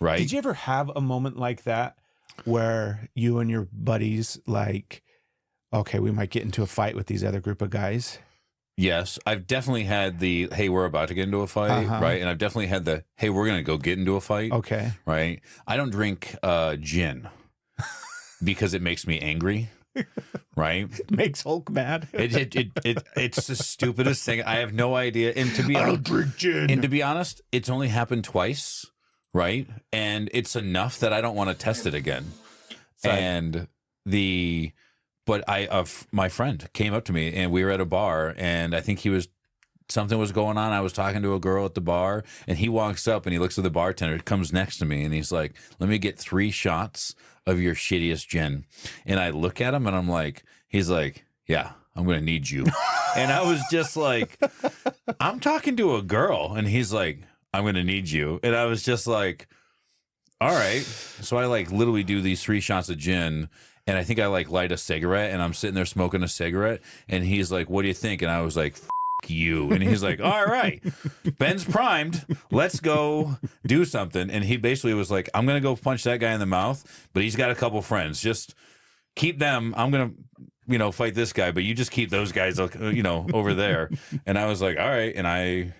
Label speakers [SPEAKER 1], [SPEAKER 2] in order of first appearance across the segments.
[SPEAKER 1] right?
[SPEAKER 2] Did you ever have a moment like that where you and your buddies like, okay, we might get into a fight with these other group of guys?
[SPEAKER 1] Yes, I've definitely had the, hey, we're about to get into a fight, right? And I've definitely had the, hey, we're going to go get into a fight.
[SPEAKER 2] Okay.
[SPEAKER 1] Right? I don't drink gin because it makes me angry. Right?
[SPEAKER 2] Makes Hulk mad.
[SPEAKER 1] It's the stupidest thing. I have no idea. And to be
[SPEAKER 2] I
[SPEAKER 1] honest,
[SPEAKER 2] don't drink gin.
[SPEAKER 1] and to be honest, it's only happened twice, right? And it's enough that I don't want to test it again. And but my friend came up to me and we were at a bar and I think something was going on. I was talking to a girl at the bar and he walks up and he looks at the bartender, comes next to me and he's like, let me get 3 shots of your shittiest gin. And I look at him and I'm like, he's like, yeah, I'm going to need you. And I was just like, I'm talking to a girl. And he's like, I'm going to need you. And I was just like, all right. So I like literally do these 3 shots of gin. And I think I like light a cigarette and I'm sitting there smoking a cigarette. And he's like, what do you think? And I was like, you. And he's like, all right, Ben's primed. Let's go do something. And he basically was like, I'm going to go punch that guy in the mouth, but he's got a couple friends. Just keep them. I'm going to, fight this guy, but you just keep those guys, over there. And I was like, all right. And I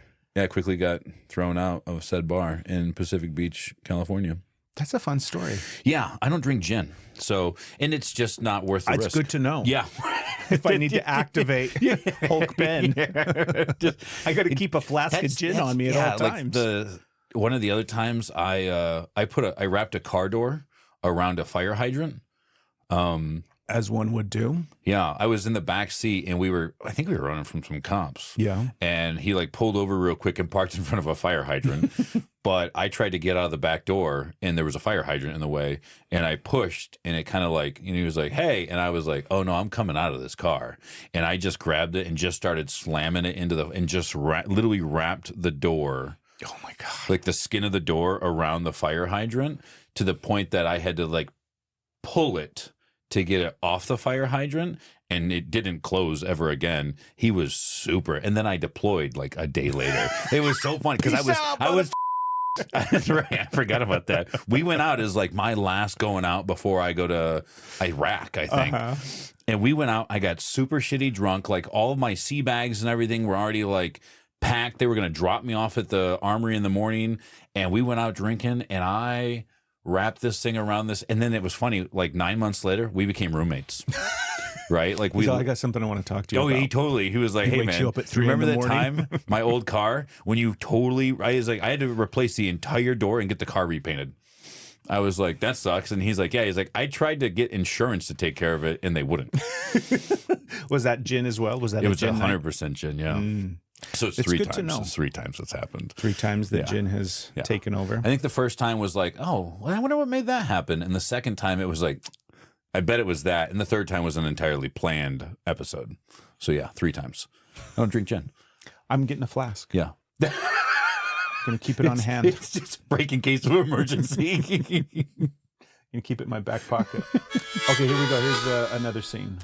[SPEAKER 1] quickly got thrown out of said bar in Pacific Beach, California.
[SPEAKER 2] That's a fun story.
[SPEAKER 1] Yeah, I don't drink gin. So, and it's just not worth the risk.
[SPEAKER 2] It's good to know.
[SPEAKER 1] Yeah.
[SPEAKER 2] If I need to activate Hulk Ben, I got to keep a flask of gin on me at all times.
[SPEAKER 1] Like one of the other times I wrapped a car door around a fire hydrant.
[SPEAKER 2] As one would do.
[SPEAKER 1] Yeah, I was in the back seat and I think we were running from some cops.
[SPEAKER 2] Yeah.
[SPEAKER 1] And he like pulled over real quick and parked in front of a fire hydrant. But I tried to get out of the back door and there was a fire hydrant in the way. And I pushed and it kind of like, he was like, hey. And I was like, oh no, I'm coming out of this car. And I just grabbed it and just started slamming it and just literally wrapped the door.
[SPEAKER 2] Oh my God.
[SPEAKER 1] Like the skin of the door around the fire hydrant to the point that I had to like pull it to get it off the fire hydrant, and it didn't close ever again. He was super. And then I deployed like a day later. It was so fun because I was that's right. I forgot about that. We went out as like my last going out before I go to Iraq, I think. And we went out. I got super shitty drunk. Like all of my sea bags and everything were already like packed. They were going to drop me off at the armory in the morning. And we went out drinking and I wrapped this thing around this. And then it was funny. Like 9 months later, we became roommates. Right? Like
[SPEAKER 2] I got something I want to talk to you about.
[SPEAKER 1] Oh, he was like, hey man,
[SPEAKER 2] you up at 3
[SPEAKER 1] remember
[SPEAKER 2] in the
[SPEAKER 1] that
[SPEAKER 2] morning?
[SPEAKER 1] time, my old car, when you I was like, I had to replace the entire door and get the car repainted. I was like, that sucks. And he's like, yeah. He's like, I tried to get insurance to take care of it and they wouldn't.
[SPEAKER 2] Was that gin as well? Was that
[SPEAKER 1] it was 100% gin, yeah. So it's 3
[SPEAKER 2] good to
[SPEAKER 1] times.
[SPEAKER 2] know.
[SPEAKER 1] It's 3 times it's happened.
[SPEAKER 2] 3 times that gin has taken over.
[SPEAKER 1] I think the first time was like, oh, well, I wonder what made that happen. And the second time it was like, I bet it was that. And the third time was an entirely planned episode. So yeah, 3 times. I don't drink gin.
[SPEAKER 2] I'm getting a flask.
[SPEAKER 1] Yeah.
[SPEAKER 2] Gonna keep it on hand.
[SPEAKER 1] It's just break in case of emergency.
[SPEAKER 2] Gonna keep it in my back pocket. Okay, here we go. Here's another scene.